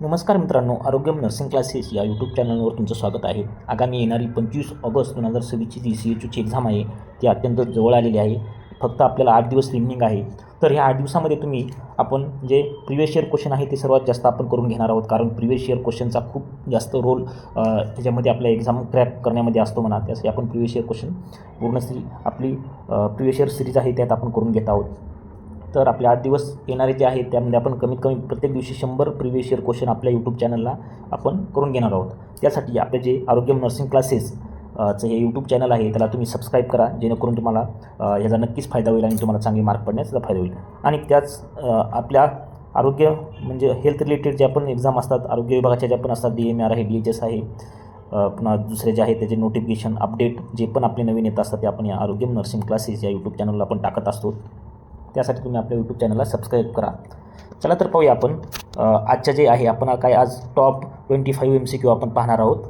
नमस्कार मित्रांनो, आरोग्यम nursing classes या यूट्यूब चॅनलवर तुमचं स्वागत आहे. आगामी येणारी 25 ऑगस्ट 2026ची जी CHOची एक्झाम आहे ती अत्यंत जवळ आलेली आहे. फक्त आपल्याला 8 दिवस रिमेनिंग आहे. तर ह्या 8 दिवसामध्ये आपण जे प्रिवियस इयर क्वेश्चन आहे ते सर्वात जास्त आपण करून घेणार आहोत, कारण प्रिवियस इयर क्वेश्चनचा खूप जास्त रोल ह्याच्यामध्ये आपल्या एक्झाम क्रॅक करण्यामध्ये असतो म्हणा. त्यासाठी आपण प्रिवियस इयर क्वेश्चन पूर्ण आपली प्रिवियस इयर सिरीज आहे त्यात आपण करून घेत आहोत. तर आपले 8 दिवस येणारे जे आहेत त्यामध्ये आपण कमीत कमी प्रत्येक दिवशी 100 प्रिवियस इयर क्वेश्चन आपल्या यूट्यूब चॅनलला आपण करून घेणार आहोत. त्यासाठी आपले जे आरोग्यम नर्सिंग क्लासेस चं हे यूट्यूब चॅनल आहे त्याला तुम्ही सबस्क्राईब करा, जेणेकरून तुम्हाला ह्याचा नक्कीच फायदा होईल आणि तुम्हाला चांगले मार्क पडण्याचा फायदा होईल. आणि त्याच आपल्या आरोग्य म्हणजे हेल्थ रिलेटेड जे आपण एक्झाम असतात, आरोग्य विभागाच्या ज्या पण असतात, DMR आहे, DHS आहे, पुन्हा दुसरे जे आहे त्याचे नोटिफिकेशन अपडेट जे पण आपले नवीन येत असतात ते आपण या आरोग्यम नर्सिंग क्लासेस या यूट्यूब चॅनलला आपण टाकत असतो. त्यासाठी तुम्ही आपल्या यूट्यूब चॅनलला सबस्क्राईब करा. चला तर पाहूया आपण आजच्या जे आहे आपण काय आज टॉप 25 MCQ आपण पाहणार आहोत.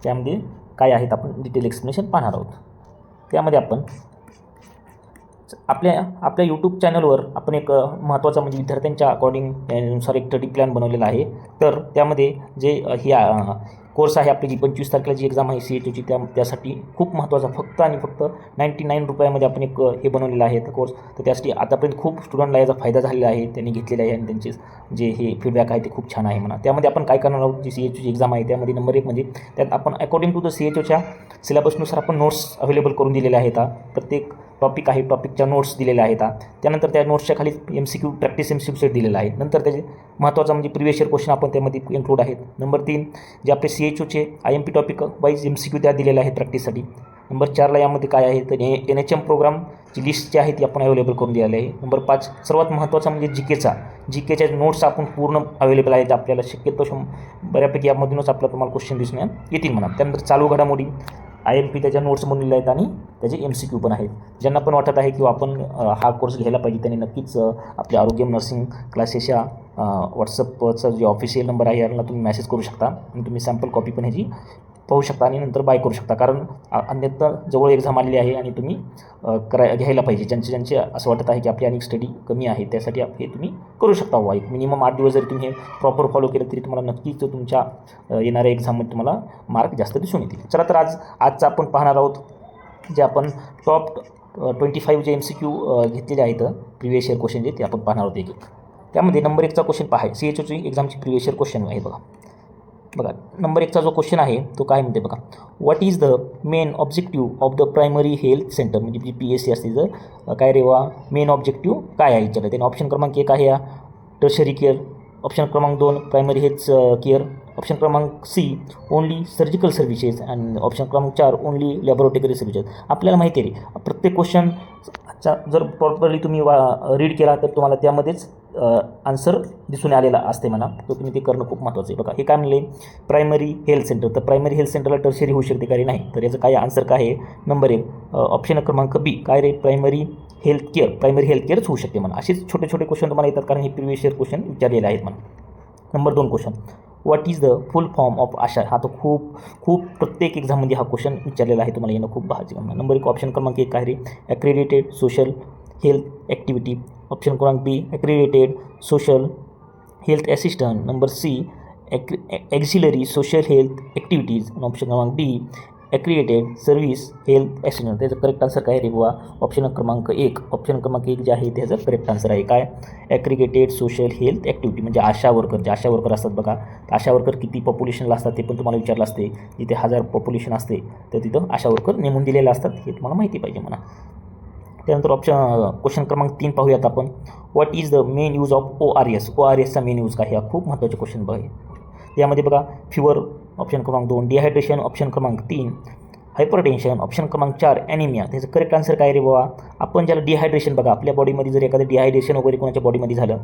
त्यामध्ये काय आहेत आपण डिटेल एक्सप्लेनेशन पाहणार आहोत. त्यामध्ये आपण आपल्या यूट्यूब चॅनलवर आपण एक महत्त्वाचा म्हणजे विद्यार्थ्यांच्या अकॉर्डिंग त्यानुसार एक स्टडी प्लॅन बनवलेला आहे. तर त्यामध्ये जे ही कोर्स आहे आपली जी 25 तारखेला जी एक्झाम आहे CHOची त्यासाठी खूप महत्त्वाचा फक्त आणि फक्त 99 रुपयामध्ये आपण एक हे बनवलेलं आहे कोर्स. तर त्यासाठी आतापर्यंत खूप स्टुडंटला याचा फायदा झालेला आहे, त्यांनी घेतलेला आहे आणि त्यांचे जे हे फीडबॅक आहे ते खूप छान आहे म्हणा. त्यामध्ये आपण काय करणार आहोत, जी CHOची एक्झाम आहे त्यामध्ये नंबर 1 म्हणजे त्यात आपण अकॉर्डिंग टू द CHOच्या सिलेबसनुसार आपण नोट्स अवेलेबल करून दिलेल्या आहेत. प्रत्येक टॉपिक आहे, टॉपिकच्या नोट्स दिलेल्या आहेत. त्यानंतर त्या नोट्सच्या खाली MCQ प्रॅक्टिस MCQ सेट दिलेला आहे. नंतर त्याचे महत्त्वाचा म्हणजे प्रिवियस इयर क्वेश्चन आपण त्यामध्ये इन्क्लूड आहेत. नंबर 3 जे आपले CHOचे IMP टॉपिक वाईज MCQ त्या दिलेल्या आहेत प्रॅक्टिससाठी. नंबर 4ला यामध्ये काय आहे तर NHM प्रोग्रामची लिस्ट जी आहे ती आपण अवेलेबल करून दिलेली आहे. नंबर 5 सर्वात महत्त्वाचा म्हणजे जीकेच्या नोट्स आपण पूर्ण अवेलेबल आहेत. आपल्याला शक्यतो बऱ्यापैकी यामधूनच आपल्याला तुम्हाला क्वेश्चन दिसण्यात येतील म्हणा. त्यानंतर चालू घडामोडी IMP त्याच्या नोट्स बनवलेले आहेत आणि त्याचे MCQ पण आहेत. ज्यांना पण वाटत आहे किंवा आपण हा कोर्स घ्यायला पाहिजे त्यांनी नक्कीच आपल्या आरोग्यम नर्सिंग क्लासेसच्या व्हॉट्सअपचा जे ऑफिशियल नंबर आहे याला तुम्ही मेसेज करू शकता आणि तुम्ही सॅम्पल कॉपी पण ह्याची पाहू शकता आणि नंतर बाय करू शकता. कारण अन्यथा जवळ एक्झाम आलेली आहे आणि तुम्ही घ्यायला पाहिजे. ज्यांचे असं वाटत आहे की आपली अनेक स्टडी कमी आहे त्यासाठी हे तुम्ही करू शकता. एक मिनिमम 8 दिवस जरी तुम्ही हे प्रॉपर फॉलो केलं तरी तुम्हाला नक्कीच तुमच्या येणाऱ्या एक्झाममध्ये तुम्हाला मार्क जास्त दिसून येतील. चला तर आजचं आपण पाहणार आहोत जे आपण टॉप 25 जे MCQ घेतलेले आहेत प्रिवियस इयर क्वेश्चन जे ते आपण पाहणार आहोत. त्यामध्ये नंबर 1चा क्वेश्चन पहा, CHOची एक्झामची प्रिवियस इयर क्वेश्चन आहे बघा. नंबर 1चा जो क्वेश्चन आहे तो काय म्हणते बघा, what is the main objective of the primary health centre, म्हणजे जी PSC असते जर काय रेवा मेन ऑब्जेक्टिव्ह काय आहे विचारलं. त्याने ऑप्शन क्रमांक 1 आहे टर्शरी केअर, ऑप्शन क्रमांक 2 प्रायमरी हेल्थ केअर, ऑप्शन क्रमांक C ओनली सर्जिकल सर्व्हिसेस आणि ऑप्शन क्रमांक 4 ओनली लॅबोरेटरी सर्व्हिसेस. आपल्याला माहिती आहे प्रत्येक क्वेश्चनचा जर प्रॉपरली तुम्ही रीड केला तर तुम्हाला त्यामध्येच आन्सर दिसून आलेला असते म्हणा. तर तुम्ही ते करणं खूप महत्त्वाचं आहे. बघा हे काय म्हणले प्रायमरी हेल्थ सेंटर, तर प्रायमरी हेल्थ सेंटरला टर्शरी होऊ शकते का रे, नाही. तर याचं काय आन्सर काय आहे नंबर 1 ऑप्शन क्रमांक B काय रे प्रायमरी हेल्थ केअरच होऊ शकते म्हणा. असेच छोटे छोटे क्वेश्चन तुम्हाला येतात कारण हे प्रिवियस इयर क्वेश्चन विचारलेले आहेत म्हणा. Number 2 question, what is the full form of ASHA. हा तो खूप प्रत्येक एक्झाममध्ये हा क्वेश्चन विचारलेला आहे, तुम्हाला येणं खूप भाजी म्हणा. नंबर 1 ऑप्शन क्रमांक 1 काय रे accredited social health activity, option क्रमांक B accredited social health assistant, number C auxiliary social health activities, option क्रमांक D accredited service health assistant. त्याचं करेक्ट आन्सर काय रे बुवा ऑप्शन क्रमांक 1 जे आहे त्याचं करेक्ट आन्सर आहे काय ॲग्रिगेटेड सोशल हेल्थ ॲक्टिव्हिटी. म्हणजे आशा वर्कर असतात बघा. आशा वर्कर किती पॉप्युलेशनला असतात ते पण तुम्हाला विचारलं असते. जिथे 1000 पॉप्युलेशन असते तर तिथं आशा वर्कर नेमून दिलेले असतात हे तुम्हाला माहिती पाहिजे म्हणा. त्यानंतर क्वेश्चन क्रमांक 3 पाहूयात आपण, what is the main use of ORSचा मेन यूज काय. हा खूप महत्त्वाचे क्वेश्चन बघा. यामध्ये बघा फिवर ऑप्शन क्रमांक 2, डिहायड्रेशन ऑप्शन क्रमांक 3, हायपरटेन्शन ऑप्शन क्रमांक 4, ॲनिमिया. त्याचं करेक्ट आन्सर काय रे बाबा आपण ज्याला डिहायड्रेशन बघा आपल्या बॉडीमध्ये जर एखादं डिहायड्रेशन वगैरे कोणाच्या बॉडीमध्ये झालं,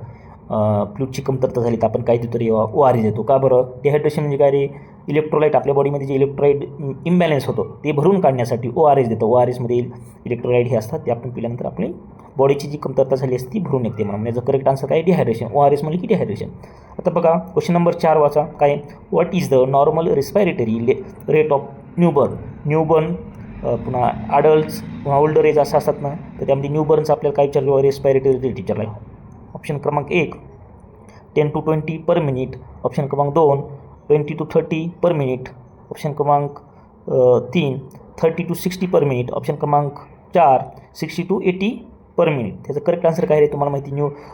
फ्लूडची कमतरता झाली तर आपण काय देतो रे ORS देतो. का बरं डिहायड्रेशन म्हणजे काय रे इलेक्ट्रोलाईट आपल्या बॉडीमध्ये जे इलेक्ट्रोलाईट इम्बॅलन्स होतो ते भरून काढण्यासाठी ORS देतो. ORSमध्ये इलेक्ट्रोलाईट हे असतात ते आपण पिल्यानंतर आपली बॉडीची जी कमतरता झाली असते ती भरून निघते म्हणून. याचं करेक्ट आन्सर काय डिहायड्रेशन. ORS म्हणजे की डिहायड्रेशन. आता बघा क्वेश्चन नंबर 4 वाचा काय, what is the normal respiratory rate of newborn पुन्हा अडल्ट्स पुन्हा ओल्डर एज असं असतात ना, तर त्यामध्ये न्यूबर्नचं आपल्याला काय विचारलं रेस्पायरेटरी रेट विचारला आहे. ऑप्शन क्रमांक 1 10 to 20 पर मिनिट, ऑप्शन क्रमांक 2 20 to 30 पर मिनिट, ऑप्शन क्रमांक 3 30 to 60 पर मिनिट, ऑप्शन क्रमांक 4 60 to 80 पर मिनिट. त्याचं करेक्ट आन्सर काय आहे तुम्हाला माहिती,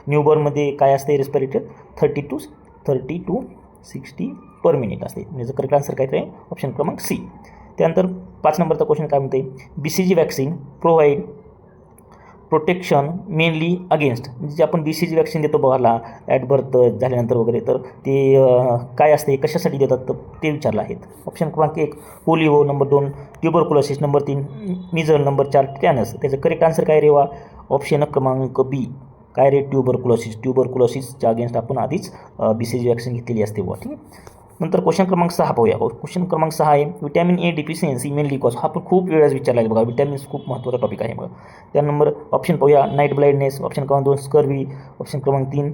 न्यूबॉर्नमध्ये काय असते रेस्पिरेटर 30 to 60 पर मिनिट असते. याचं करेक्ट आन्सर काय आहे ऑप्शन क्रमांक सी. त्यानंतर 5 नंबरचा क्वेश्चन काय म्हणते, BCG vaccine provide protection mainly against, म्हणजे आपण BCG वॅक्सिन देतो बघायला ॲट बर्थ झाल्यानंतर वगैरे, तर ते काय असते कशासाठी देतात तर ते विचारलं आहेत. ऑप्शन क्रमांक 1 polio, number 2 tuberculosis, number 3 measles, number 4 tetanus. त्याचं करेक्ट आन्सर काय रे वा ऑप्शन क्रमांक बी काय रे ट्युबरकुलोसिसच्या अगेन्स्ट आपण आधीच BCG वॅक्सिन घेतलेली असते बुवा. ठीक आहे. नंतर क्वेश्चन क्रमांक 6 पाहूया. क्वेश्चन क्रमांक 6 आहे vitamin A deficiency mainly cause. हा पण खूप वेळेस विचारला आहे बघा, विटॅमिन्स खूप महत्त्वाचा टॉपिक आहे बघा. त्या नंबर ऑप्शन पाहूया नाईट ब्लाइंडनेस, ऑप्शन क्रमांक 2 स्कर्वी, ऑप्शन क्रमांक 3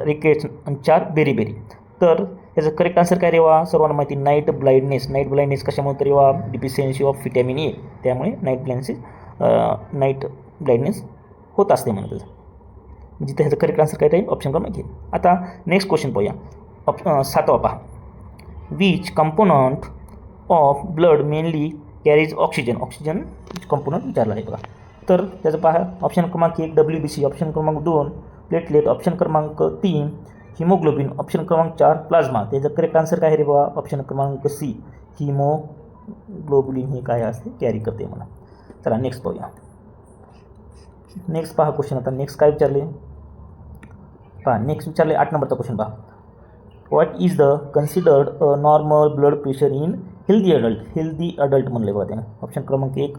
रिकेट्स आणि 4 बेरीबेरी. तर याचं करेक्ट आन्सर काय रेवा सर्वांना माहिती नाईट ब्लाइंडनेस कशामुळे तर रेवा डिफिशियन्सी ऑफ विटॅमिन ए, त्यामुळे नाईट ब्लाइंडनेस होत असते म्हणत. म्हणजे त्याचं करेक्ट आन्सर काय राहील ऑप्शन क्रमांक 1. आता नेक्स्ट क्वेश्चन पाहूया. 7वा पहा, which component of blood mainly carries oxygen component विचारला आहे बघा. तर त्याचं पहा ऑप्शन क्रमांक 1 WBC, ऑप्शन क्रमांक 2 प्लेटलेट, ऑप्शन क्रमांक 3 हिमोग्लोबिन, ऑप्शन क्रमांक 4 प्लाझ्मा. त्याचं करेक्ट आन्सर काय आहे रे बघा ऑप्शन क्रमांक सी हिमोग्लोबिन हे काय असते कॅरी करते मला. चला नेक्स्ट पाहूया. नेक्स्ट पहा क्वेश्चन. आता नेक्स्ट काय विचारले पहा, नेक्स्ट विचारले 8 नंबरचा क्वेश्चन पहा. What is the considered a normal blood pressure in healthy adult म्हणले बघा त्यानं. ऑप्शन क्रमांक 1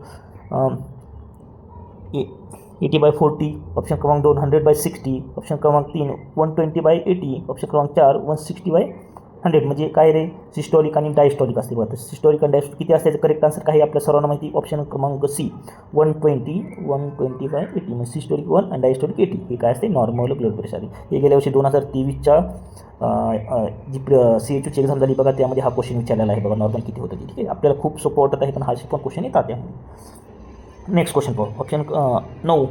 80/40, ऑप्शन क्रमांक 2 100/60, ऑप्शन क्रमांक 3 120/80, ऑप्शन क्रमांक 4 160/100. म्हणजे काय रे सिस्टोलिक आणि डायस्टोलिक असते बघा. सिस्टोलिक आणि डायस्टोलिक किती असते करेक्ट आन्सर काय आपल्या सर्वांना माहिती ऑप्शन क्रमांक सी 120/80 म्हणजे सिस्टोलिक 1 आणि डायस्टोलिक 80. हे काय असते नॉर्मल ब्लड प्रेशर आहे. हे गेल्या वर्षी 2023च्या जी CHUची एक्झाम झाली बघा त्यामध्ये हा क्वेश्चन विचारलेला आहे बघा नॉर्मल किती होतं. ठीक आहे, आपल्याला खूप सोपं वाटत आहे पण हा पण क्वेश्चन येतात त्यामध्ये. नेक्स्ट क्वेश्चन पाहू. Option 9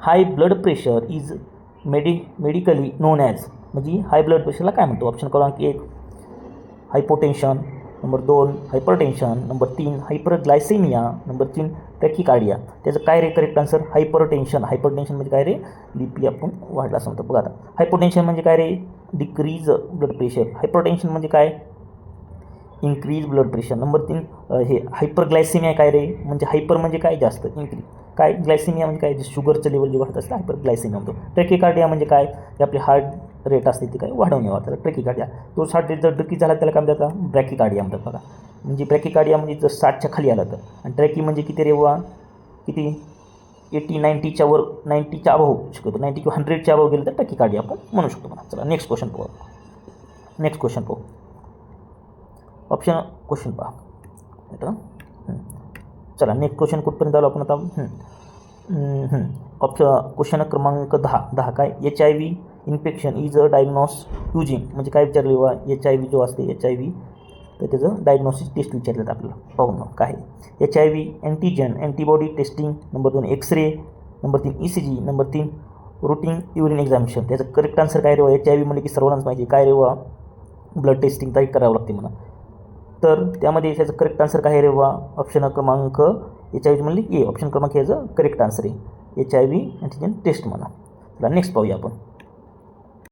high blood pressure is medically known as, म्हणजे हाय ब्लड प्रेशरला काय म्हणतो. ऑप्शन क्रमांक 1 hypotension, number 2 hypertension, number 3 hyperglycaemia, number 3 tachycardia. त्याचं काय रे करेक्ट आन्सर हायपरटेन्शन म्हणजे काय रे BP आपण वाढला असं म्हणतो बघा. आता हायपोटेन्शन म्हणजे काय रे डिक्रीज ब्लड प्रेशर, हायपरटेन्शन म्हणजे काय इन्क्रीज ब्लड प्रेशर. नंबर 3 हे हायपरग्लायसेमिया काय रे म्हणजे हायपर म्हणजे काय जास्त, इन्क्रीज काय ग्लायसेमिया म्हणजे काय शुगरचं लेवल जे वाढत असतं हायपरग्लायसेमिया म्हणतो. ट्रॅकिकार्डिया म्हणजे काय ते आपले हार्ट रेट असते ते काय वाढवणे वाटतं ट्रॅकिकार्डिया. तो 60 रेट जर डिक्रीज झाला त्याला काय म्हणतात ब्रॅकिकार्डिया म्हणतात बघा. म्हणजे ब्रॅकिकार्डिया म्हणजे जर 60च्या खाली आलं तर, आणि ट्रॅकी म्हणजे किती रेवा किती 80 90च्या वर 90च्या अभाव होऊ शकतो, 90 किंवा 100च्या अभाव गेलं तर टॅकिकार्डिया आपण म्हणू शकतो म्हणा. चला नेक्स्ट क्वेश्चन पाहू. ऑप्शन क्वेश्चन पहा. चला नेक्स्ट क्वेश्चन कुठपर्यंत आलो आपण आता. क्वेश्चन क्रमांक 10 काय HIV infection is a diagnose using, म्हणजे काय विचारले बा HIV जो असते HIV तर त्याचं डायग्नोसिस टेस्ट विचारलं आपल्याला पाहून काय HIV antibody testing, number 2 X-ray, number 3 ECG, number 3 routine urine examination. त्याचं करेक्ट आन्सर काय रे वा HIV म्हणजे की सर्वांनाच माहिती काय रे वा ब्लड टेस्टिंग तरी करावं लागते म्हणा. तर त्यामध्ये त्याचं करेक्ट आन्सर काय रे वा ऑप्शन क्रमांक HIV म्हणले की ऑप्शन क्रमांक याचं करेक्ट आन्सर आहे HIV अँटीजन टेस्ट म्हणा. चला नेक्स्ट पाहूया आपण.